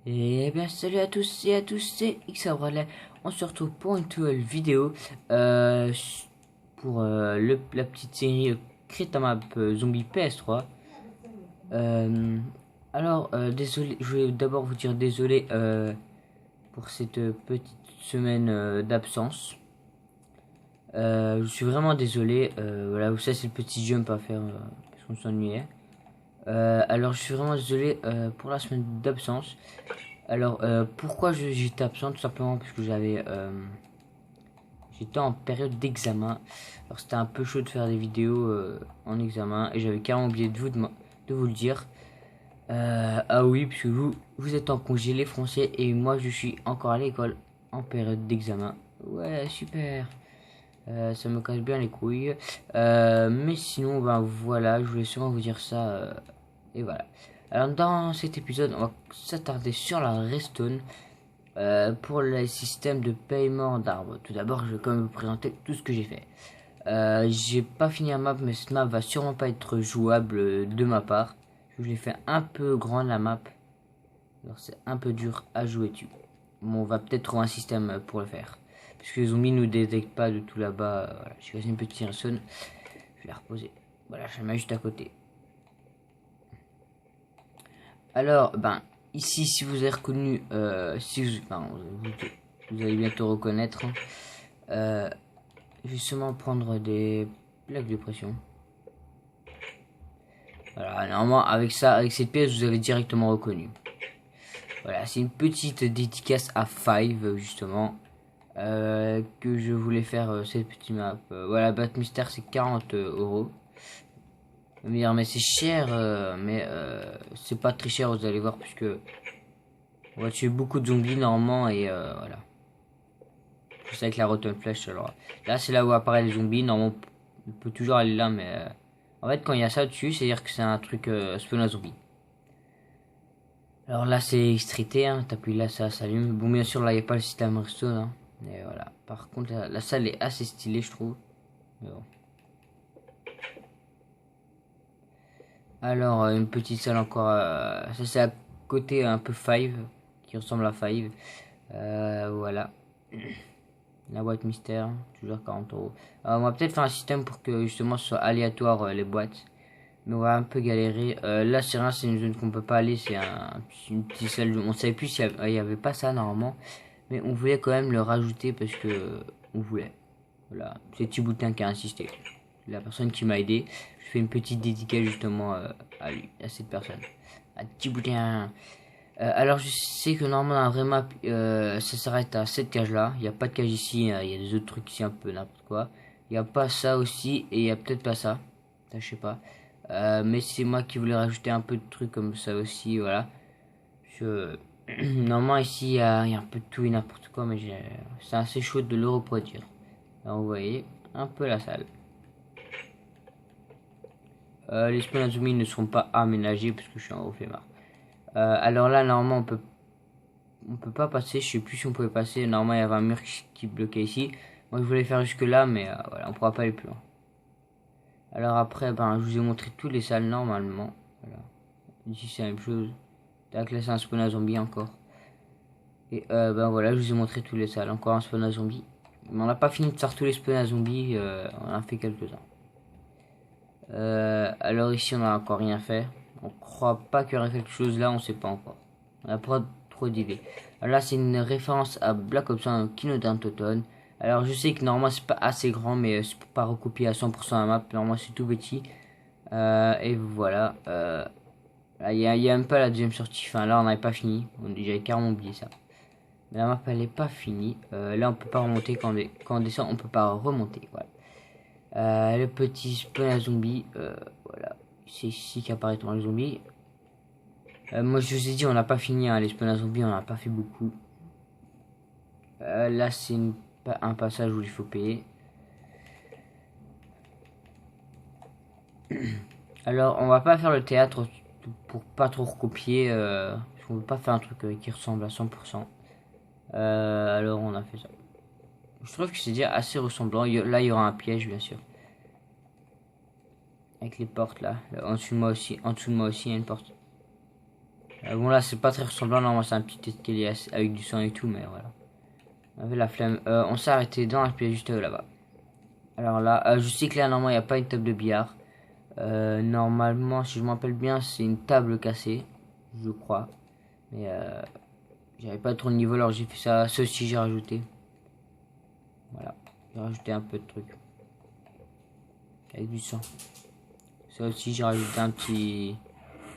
Et bien salut à tous et à tous, c'est Xabralais. On se retrouve pour une nouvelle vidéo pour la petite série Crate Map Zombie PS3. Désolé, je vais d'abord vous dire désolé pour cette petite semaine d'absence. Je suis vraiment désolé. Voilà, ça c'est le petit jump à faire parce qu'on s'ennuyait. Alors je suis vraiment désolé pour la semaine d'absence. Alors, pourquoi j'étais absent? Tout simplement parce que j'étais en période d'examen. Alors, c'était un peu chaud de faire des vidéos en examen. Et j'avais carrément oublié de vous le dire. Ah oui, puisque vous êtes en congé, les Français, et moi, je suis encore à l'école en période d'examen. Ouais, super. Ça me casse bien les couilles. Mais sinon, ben voilà, je voulais sûrement vous dire ça. Et voilà. Alors, dans cet épisode, on va s'attarder sur la Redstone. Pour les systèmes de paiement d'arbres. Tout d'abord, je vais quand même vous présenter tout ce que j'ai fait. J'ai pas fini la map, mais cette map va sûrement pas être jouable de ma part. Je l'ai fait un peu grande la map. Alors c'est un peu dur à jouer dessus. Bon, on va peut-être trouver un système pour le faire. Parce que les zombies nous détectent pas de tout là-bas. Voilà, j'ai cassé une petite redstone. Je vais la reposer. Voilà, je la mets juste à côté. Alors, ben, ici, si vous avez reconnu, vous allez bientôt reconnaître. Je vais seulement prendre des plaques de pression. Voilà, normalement, avec cette pièce, vous avez directement reconnu. Voilà, c'est une petite dédicace à Five, justement, que je voulais faire cette petite map. Voilà, Batmister, c'est 40 euros. Mais c'est cher, c'est pas très cher, vous allez voir, puisque on va tuer beaucoup de zombies normalement, et voilà. Juste avec la Rotten Flash, alors là, c'est là où apparaît les zombies. Normalement, on peut toujours aller là, mais en fait, quand il y a ça dessus, c'est-à-dire que c'est un truc spawn à zombie. Alors là, c'est extrité, hein. T'appuies là, ça s'allume. Bon, bien sûr, là, il n'y a pas le système redstone, hein. Mais voilà. Par contre, la salle est assez stylée, je trouve. Mais bon. Alors, une petite salle encore. Ça, c'est à côté un peu Five, qui ressemble à Five. Voilà. La boîte mystère, toujours 40 euros. On va peut-être faire un système pour que justement ce soit aléatoire les boîtes. Mais on va un peu galérer. Là, c'est rien, c'est une zone qu'on peut pas aller. C'est une petite salle. On savait plus s'il y avait pas ça normalement. Mais on voulait quand même le rajouter parce que on voulait. Voilà, c'est Thiboutin qui a insisté. La personne qui m'a aidé. Je fais une petite dédicace justement à lui, à cette personne. À Thiboutin. Alors je sais que normalement dans la vraie map ça s'arrête à cette cage là. Il n'y a pas de cage ici, il y a des autres trucs ici un peu n'importe quoi. Il n'y a pas ça aussi et il n'y a peut-être pas ça. Ça je sais pas. Mais c'est moi qui voulais rajouter un peu de trucs comme ça aussi, voilà. Normalement ici il y a un peu de tout et n'importe quoi, mais c'est assez chaud de le reproduire. Alors vous voyez un peu la salle. Les spawns à zombies ne seront pas aménagés parce que je suis en flemmard. Alors là normalement on peut pas passer, je sais plus si on pouvait passer. Normalement il y avait un mur qui bloquait ici. Moi je voulais faire jusque là, mais voilà, on pourra pas aller plus loin. Alors après, ben je vous ai montré toutes les salles normalement. Voilà. Ici c'est la même chose. Tac, là c'est un spawn à zombie encore. Et ben voilà, je vous ai montré toutes les salles. Encore un spawn à zombie. Mais on n'a pas fini de faire tous les spawns à zombies, on en a fait quelques-uns. Alors ici on n'a encore rien fait. On croit pas qu'il y aurait quelque chose là, on sait pas encore. On n'a pas trop d'idées. Là c'est une référence à Black Ops 1 Kinodan Toton. Alors je sais que normalement c'est pas assez grand, mais c'est pas recopier à 100% la map. Normalement c'est tout petit. Et voilà. Il y a même pas la deuxième sortie. Enfin là on n'avait pas fini. J'avais carrément oublié ça. Mais la map elle est pas finie. Là on peut pas remonter quand on descend, on peut pas remonter. Voilà. Le petit spawn à zombie. Voilà. C'est ici qu'apparaît le zombie. Moi je vous ai dit on n'a pas fini hein, les spawns à zombies, on n'a pas fait beaucoup. Là c'est un passage où il faut payer. Alors on va pas faire le théâtre pour pas trop recopier. On veut pas faire un truc qui ressemble à 100%. Alors on a fait ça. Je trouve que c'est déjà assez ressemblant. Là il y aura un piège bien sûr. Avec les portes là. En dessous de moi aussi il y a une porte. Bon là c'est pas très ressemblant, normalement c'est un petit escalier avec du sang et tout, mais voilà. On avait la flemme. On s'est arrêté dans un pied juste là-bas. Alors là, je sais que là normalement il n'y a pas une table de billard. Normalement, si je me rappelle bien, c'est une table cassée, je crois. Mais j'avais pas trop de niveau, alors j'ai fait ça. Ceci j'ai rajouté. Voilà, j'ai rajouté un peu de trucs avec du sang. Ça aussi j'ai rajouté un petit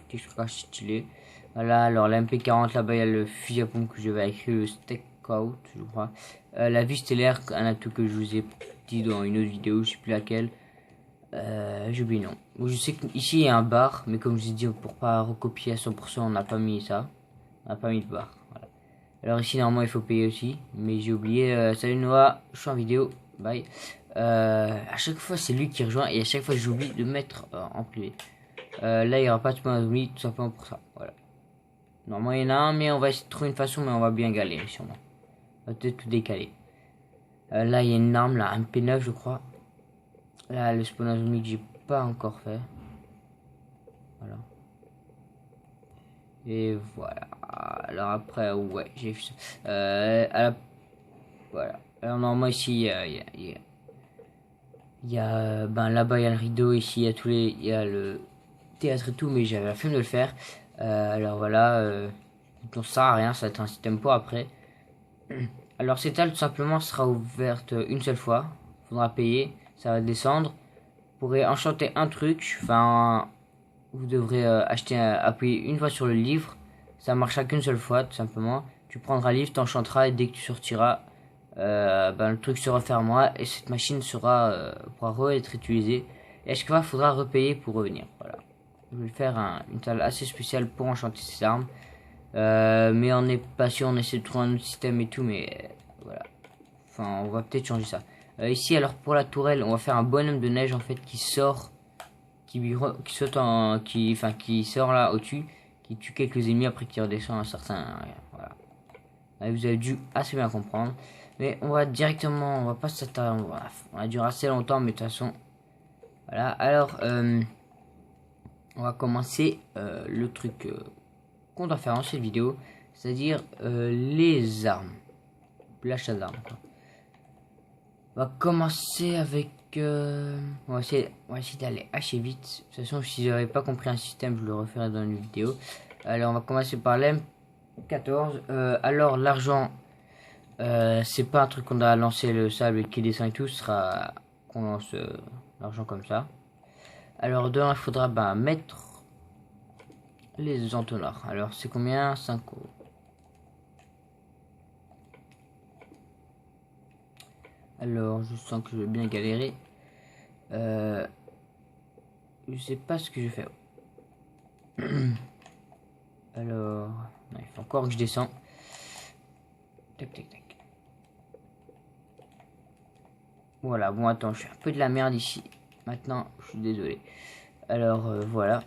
truc stylé. Voilà, alors la MP40 là-bas il y a le fusil à pompe que je vais écrire, le Steak Out, je crois. La vue stellaire, un atout que je vous ai dit dans une autre vidéo, je sais plus laquelle. J'ai oublié non. Je sais qu'ici il y a un bar, mais comme je vous ai dit, pour pas recopier à 100%, on n'a pas mis ça. On n'a pas mis de bar. Voilà. Alors ici normalement il faut payer aussi, mais j'ai oublié. Salut Noah, je suis en vidéo. Bye. À chaque fois c'est lui qui rejoint et à chaque fois j'oublie de mettre en privé. Là il n'y aura pas de point d'oubli tout simplement pour ça. Voilà. Normalement il y en a un, mais on va essayer de trouver une façon, mais on va bien galérer sûrement. On va peut-être tout décaler. Là il y a une arme, là, un P9 je crois. Là le spawn zombie que j'ai pas encore fait. Voilà. Et voilà. Alors après, ouais, j'ai fait ça. Voilà. Alors normalement ici, ben là-bas il y a le rideau, ici il y a le théâtre et tout, mais j'avais la flemme de le faire. Alors voilà, donc ça sert à rien, ça va être un système pour après. Alors cette salle tout simplement sera ouverte une seule fois, faudra payer, ça va descendre. Vous pourrez enchanter un truc, enfin vous devrez appuyer une fois sur le livre, ça marchera qu'une seule fois tout simplement. Tu prendras le livre, t'enchanteras et dès que tu sortiras, ben, le truc se refermera et cette machine pourra être utilisée. Et à chaque fois, il faudra repayer pour revenir. Voilà. Je vais faire une salle assez spéciale pour enchanter ces armes. Mais on n'est pas sûr, on essaie de trouver un autre système et tout, mais voilà. Enfin, on va peut-être changer ça. Ici, alors pour la tourelle, on va faire un bonhomme de neige en fait qui sort, qui saute qui sort là au-dessus, qui tue quelques ennemis après qui redescend un certain. Voilà. Là, vous avez dû assez bien comprendre. Mais on va directement, on va pas s'attarder, on va durer assez longtemps, mais de toute façon, voilà. Alors, on va commencer le truc qu'on doit faire dans cette vidéo, c'est-à-dire les armes, l'achat d'armes. On va commencer avec, on va essayer d'aller assez vite. De toute façon, si j'avais pas compris un système, je le referai dans une vidéo. Alors, on va commencer par l'M14. Alors, l'argent. C'est pas un truc qu'on a lancé le sable qui descend et tout, ce sera qu'on lance l'argent comme ça. Alors dedans il faudra mettre les entonnoirs. Alors c'est combien? 5 euros. Alors je sens que je vais bien galérer. Je sais pas ce que je fais. Alors non, il faut encore que je descends. Tac tac tac. Voilà, bon attends, je suis un peu de la merde ici. Maintenant, je suis désolé. Alors voilà.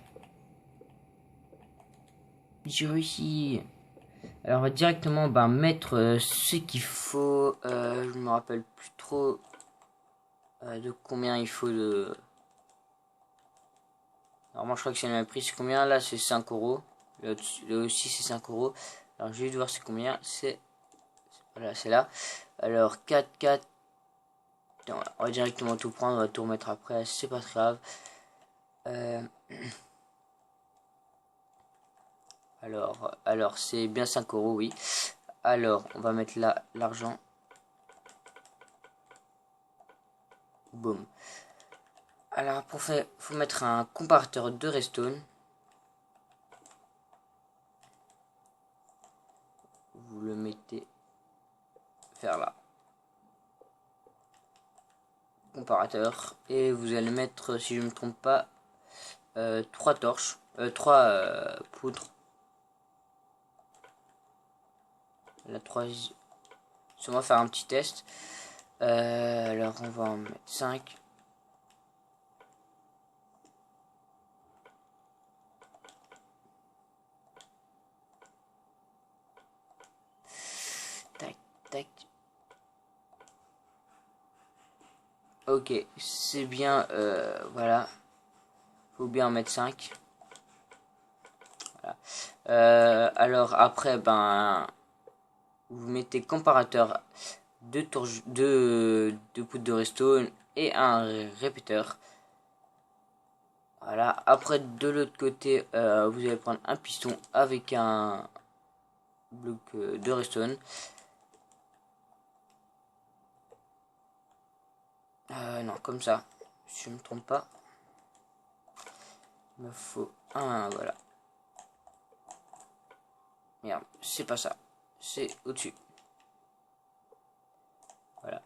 J'ai réussi. Alors on va directement mettre ce qu'il faut. Je me rappelle plus trop de combien il faut de. Normalement je crois que c'est le même prix. C'est combien là? C'est 5 euros. Là aussi c'est 5 euros. Alors je vais voir c'est combien. Voilà, c'est là. Alors 4, 4. On va directement tout prendre. On va tout remettre après. C'est pas très grave. Alors c'est bien 5 euros, oui. Alors, on va mettre là l'argent. Boum. Alors, faut mettre un comparateur de redstone. Vous le mettez vers là. Comparateur. Et vous allez mettre, si je ne me trompe pas, 3 torches. 3 poudres. La 3. On va faire un petit test. Alors, on va en mettre 5. Tac, tac. Ok, c'est bien, voilà. Faut bien en mettre 5. Voilà. Alors après, ben, vous mettez comparateur, deux poudres de redstone et un répéteur. Voilà. Après, de l'autre côté, vous allez prendre un piston avec un bloc de redstone. Non, comme ça, si je ne me trompe pas. Il me faut un, voilà. Merde, c'est pas ça. C'est au-dessus. Voilà.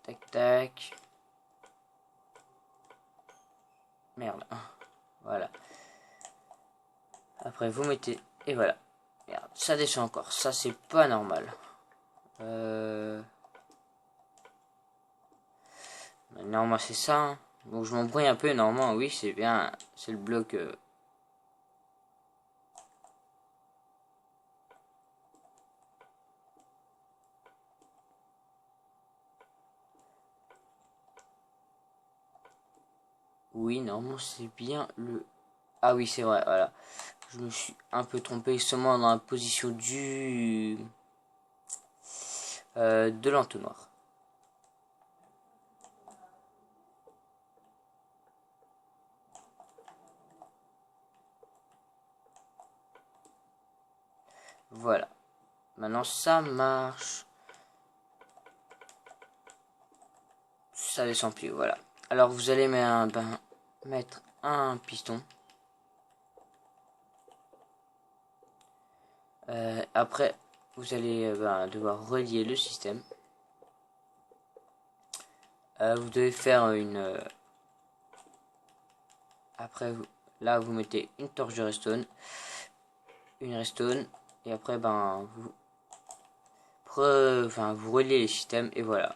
Tac, tac. Merde. Voilà. Après, vous mettez... Et voilà. Merde, ça descend encore. Ça, c'est pas normal. Normalement, c'est ça. Hein. Donc, je m'embrouille un peu. Normalement, oui, c'est bien. C'est le bloc... Oui, normalement, c'est bien le... Ah oui, c'est vrai, voilà. Je me suis un peu trompé, seulement dans la position du... de l'entonnoir. Voilà. Maintenant, ça marche. Ça descend plus, voilà. Alors, vous allez mettre un piston. Après, vous allez devoir relier le système. Vous devez faire une... après, là, vous mettez une torche de redstone. Une redstone. Et après, vous reliez les systèmes. Et voilà.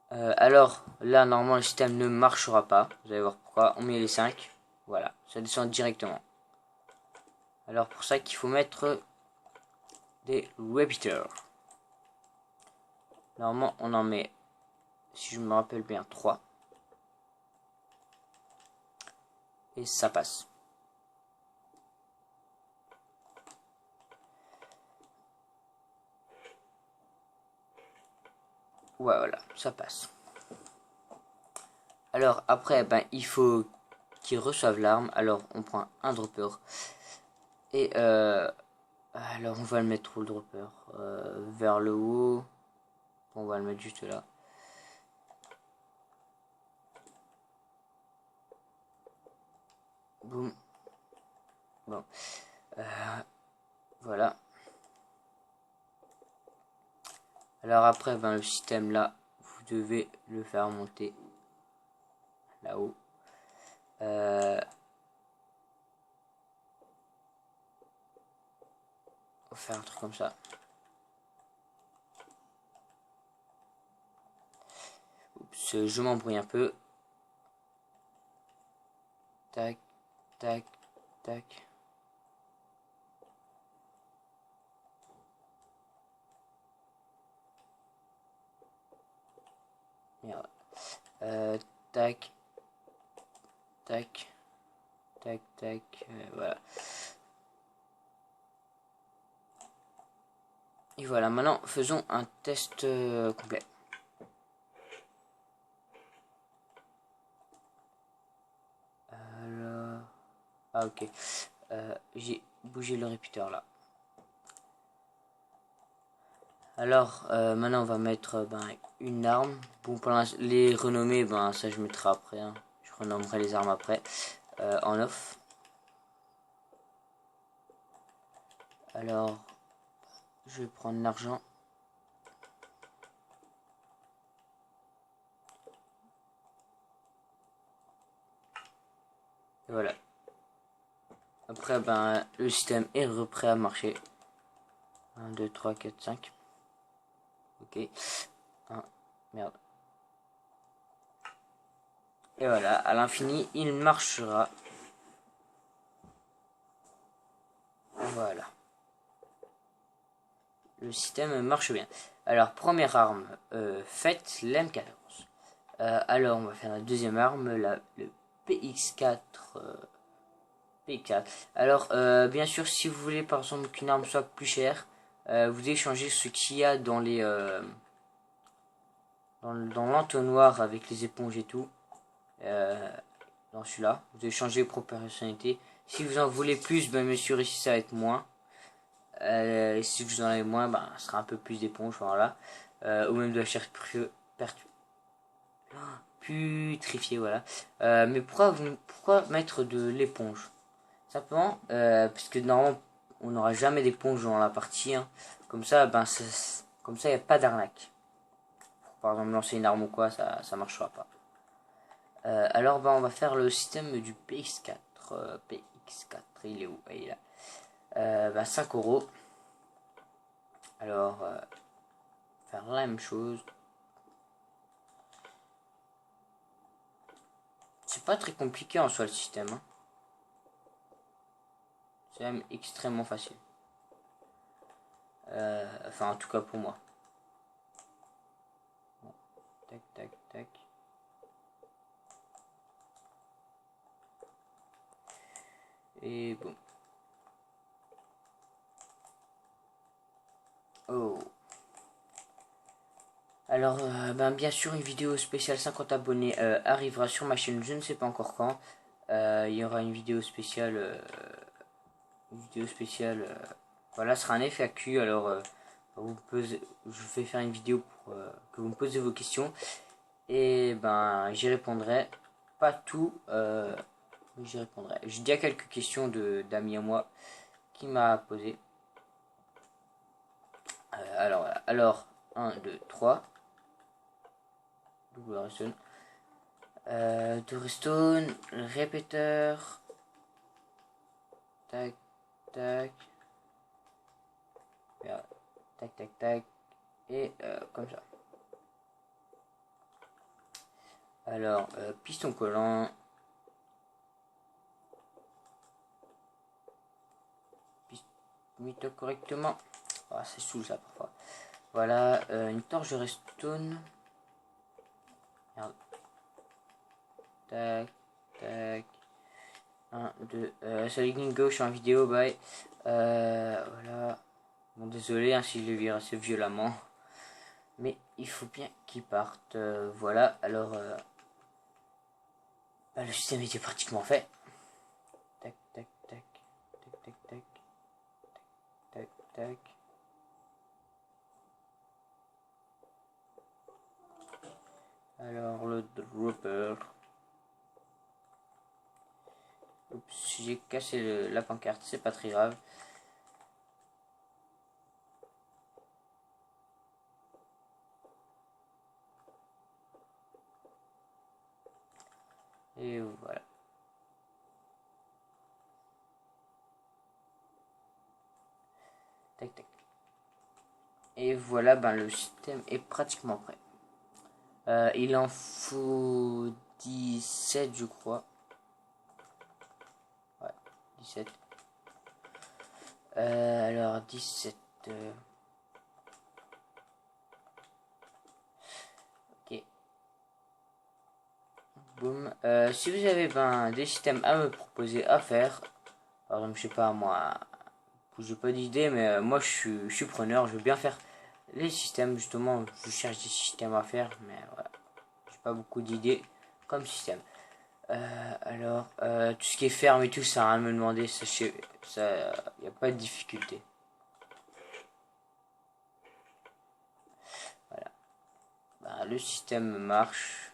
Alors, là, normalement, le système ne marchera pas. Vous allez voir pourquoi. On met les 5. Voilà. Ça descend directement. Alors, pour ça qu'il faut mettre des repeaters. Normalement, on en met, si je me rappelle bien, 3. Et ça passe. Ouais, voilà, ça passe. Alors, après, il faut qu'ils reçoivent l'arme. Alors, on prend un dropper. Et, alors, on va le mettre où, le dropper vers le haut. On va le mettre juste là. Boum. Bon. Voilà. Alors après, le système là, vous devez le faire monter là-haut. On va faire un truc comme ça. Oups, je m'embrouille un peu. Tac, tac, tac. Merde. Tac, tac, tac, tac. Voilà. Et voilà, maintenant faisons un test complet. Alors... Ah ok. J'ai bougé le répéteur là. Alors maintenant on va mettre une arme. Bon pour les renommer, ça je mettrai après. Hein. Je renommerai les armes après. En off. Alors je vais prendre l'argent. Et voilà. Après, le système est reprêt à marcher. 1, 2, 3, 4, 5. Ok. 1. Merde. Et voilà, à l'infini, il marchera. Voilà. Le système marche bien. Alors, première arme, faite, l'M14. Alors, on va faire la deuxième arme, le PX4. P4. Alors, bien sûr, si vous voulez par exemple qu'une arme soit plus chère, vous échangez ce qu'il y a dans les dans l'entonnoir avec les éponges et tout. Dans celui-là, vous échangez proportionnalité. Si vous en voulez plus, ben bien sûr ici ça va être moins. Si vous en avez moins, ben ce sera un peu plus d'éponges, voilà. Ou même de la chair putrifiée, voilà. Mais pourquoi mettre de l'éponge? Simplement, parce que normalement, on n'aura jamais d'éponge dans la partie, hein. Comme ça, comme ça, il n'y a pas d'arnaque. Par exemple, lancer une arme ou quoi, ça marchera pas. Alors, on va faire le système du PX4. PX4, il est où? Il est là. 5 €. Alors, faire la même chose. C'est pas très compliqué en soi le système, hein. C'est même extrêmement facile. Enfin, en tout cas pour moi. Bon. Tac, tac, tac. Et bon. Oh. Alors, bien sûr, une vidéo spéciale 50 abonnés arrivera sur ma chaîne, je ne sais pas encore quand. Il y aura une vidéo spéciale. Voilà, ce sera un FAQ. Alors, je vais faire une vidéo pour que vous me posez vos questions. Et j'y répondrai. Pas tout, j'y répondrai. J'ai déjà quelques questions d'amis à moi qui m'a posé. Alors, voilà. Alors, 1, 2, 3. Double redstone. De redstone, répéteur. Tac, tac. Tac, tac, tac. Et comme ça. Alors, piston collant. Mis correctement. Ah, c'est saoul ça parfois. Voilà, une torche de redstone. Merde. Tac, tac. 1, 2. Salut Gingo, je suis en vidéo, bye. Voilà. Bon, désolé hein, si je le vire assez violemment. Mais il faut bien qu'il parte. Voilà, alors. Le système était pratiquement fait. Tac, tac, tac. Tac, tac, tac. Tac, tac. Alors, le dropper. Oups, j'ai cassé la pancarte, c'est pas très grave. Et voilà. Tac, tac. Et voilà, le système est pratiquement prêt. Il en faut 17, je crois. Ouais, 17. Alors, 17. Ok. Boum. Si vous avez des systèmes à me proposer à faire, par exemple, je sais pas moi, j'ai pas d'idée, mais moi je suis preneur, je veux bien faire les systèmes, justement, je cherche des systèmes à faire, mais voilà, j'ai pas beaucoup d'idées comme système. Alors, tout ce qui est ferme et tout, ça a rien à me demander, ça, y a pas de difficulté. Voilà. Le système marche.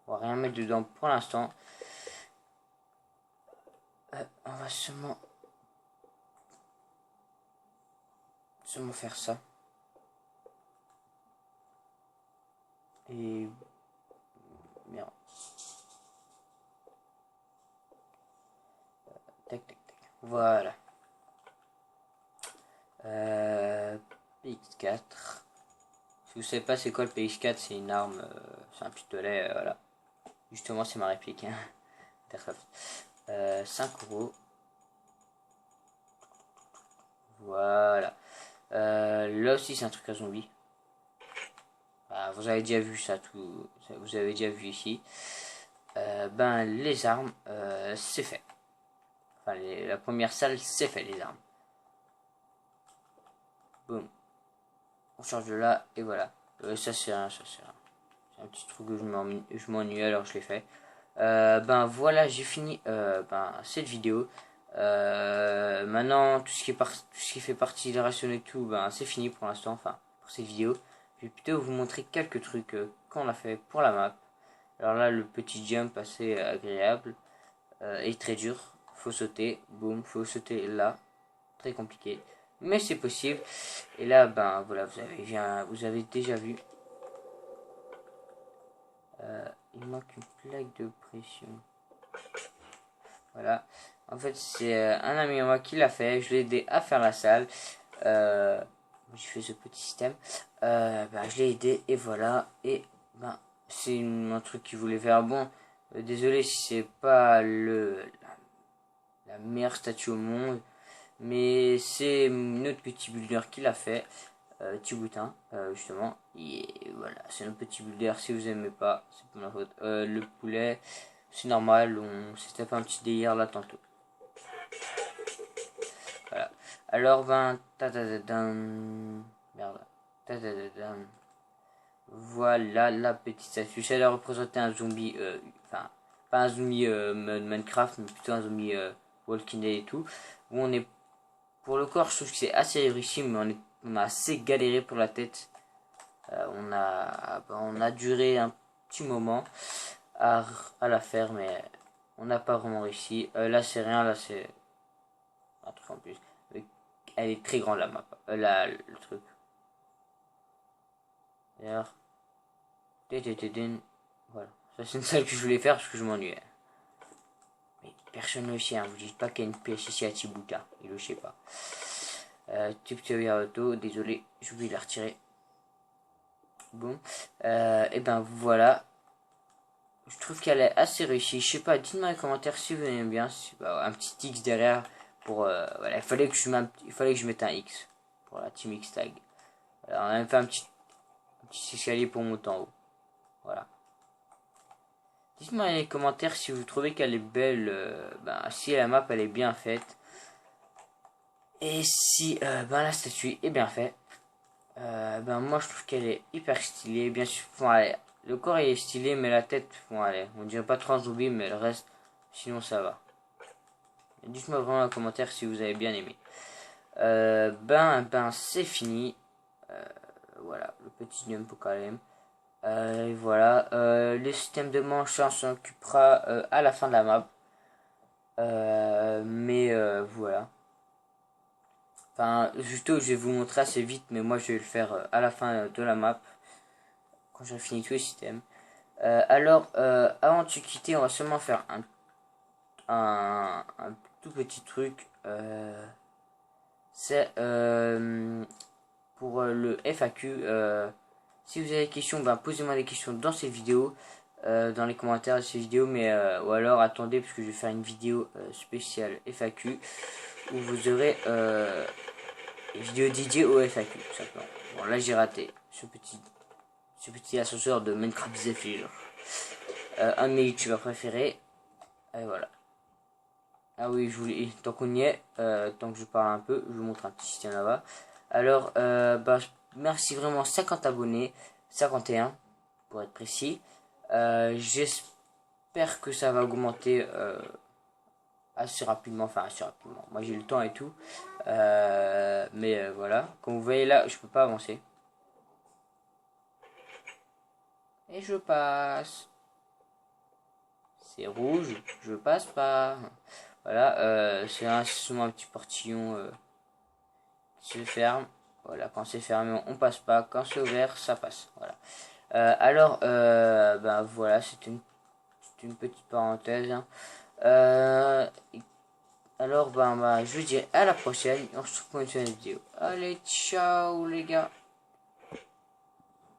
On va rien mettre dedans pour l'instant. On va seulement faire ça. Et merde. Tac, tac, tac. Voilà. PX4. Si vous savez pas c'est quoi le PX4, c'est une arme, c'est un pistolet, voilà. Justement, c'est ma réplique. Hein. 5 €. Voilà. Là aussi, c'est un truc à zombie. Vous avez déjà vu ça, vous avez déjà vu ici. Les armes, c'est fait. enfin la première salle, c'est fait les armes. Boum. On charge de là et voilà. Ça c'est un petit truc que je m'ennuie alors je l'ai fait. Ben voilà, j'ai fini cette vidéo. Maintenant tout ce qui fait partie des rations et tout, ben c'est fini pour l'instant. Enfin pour cette vidéo, je vais plutôt vous montrer quelques trucs qu'on a fait pour la map. Alors là, le petit jump assez agréable et très dur. Faut sauter, boum, faut sauter là, très compliqué, mais c'est possible. Et là, ben voilà, vous avez déjà vu. Il manque une plaque de pression. Voilà. En fait, c'est un ami à moi qui l'a fait. Je l'ai aidé à faire la salle. J'ai fait ce petit système. Je l'ai aidé et voilà. Et ben, c'est un truc qu'il voulait faire. Bon, désolé si c'est pas la meilleure statue au monde. Mais c'est notre petit builder qui l'a fait. Thiboutin, justement. Et voilà, c'est notre petit builder. Si vous aimez pas, c'est pas ma faute. Le poulet, c'est normal. On s'est tapé un petit délire là tantôt. Voilà. Alors, ben, merde. Voilà la petite statue. Ça doit représenter un zombie, enfin, pas un zombie Minecraft, mais plutôt un zombie Walking Dead et tout. Où on est, pour le corps, je trouve que c'est assez réussi, mais on a assez galéré pour la tête. On a duré un petit moment à la faire, mais on n'a pas vraiment réussi. Là, c'est rien, là, c'est un truc en plus. Elle est très grande la map, le truc. D'ailleurs, voilà. Ça, c'est une salle que je voulais faire parce que je m'ennuyais. Mais personne ne le sait, hein. Vous dites pas qu'il y a une pièce ici à Tibouta. Il le sait pas. Auto, désolé, je vais la retirer. Bon, et ben voilà. Je trouve qu'elle est assez réussie. Je sais pas, dites-moi dans les commentaires si vous aimez bien. Un petit X derrière pour voilà, il fallait que je mette un X pour la Team X tag. Voilà, on a même fait un petit escalier pour monter en haut. Voilà. Dites-moi dans les commentaires si vous trouvez qu'elle est belle, si la map elle est bien faite. Et si la statue est bien faite. Moi je trouve qu'elle est hyper stylée. Bien sûr, le corps il est stylé, mais la tête, on dirait pas trop un zombie, mais le reste, sinon ça va. Dites-moi vraiment dans les commentaires si vous avez bien aimé. C'est fini. Voilà, le petit jump quand même. Et voilà, le système de manche on s'en occupera à la fin de la map. Voilà. Enfin, juste je vais vous montrer assez vite, mais moi je vais le faire à la fin de la map, quand j'aurai fini tout le système. Avant de se quitter, on va seulement faire un tout petit truc. C'est pour le FAQ. Si vous avez des questions, posez-moi des questions dans cette vidéo, dans les commentaires de cette vidéo, ou alors attendez parce que je vais faire une vidéo spéciale FAQ où vous aurez une vidéo dédiée au FAQ tout simplement. Bon là j'ai raté ce petit ascenseur de Minecraft Zephyr, un de mes youtubeurs préférés. Et voilà. Ah oui, tant qu'on y est, tant que je parle un peu, je vous montre un petit système là-bas. Alors, merci vraiment, 50 abonnés, 51 pour être précis. J'espère que ça va augmenter assez rapidement, Moi j'ai le temps et tout, voilà. Comme vous voyez là, je peux pas avancer. Et je passe. C'est rouge, je passe pas. Voilà, c'est seulement un petit portillon qui se ferme. Voilà, quand c'est fermé, on passe pas. Quand c'est ouvert, ça passe. Voilà. Voilà, c'est une petite parenthèse. Hein. Je vous dis à la prochaine. On se retrouve pour une nouvelle vidéo. Allez, ciao les gars.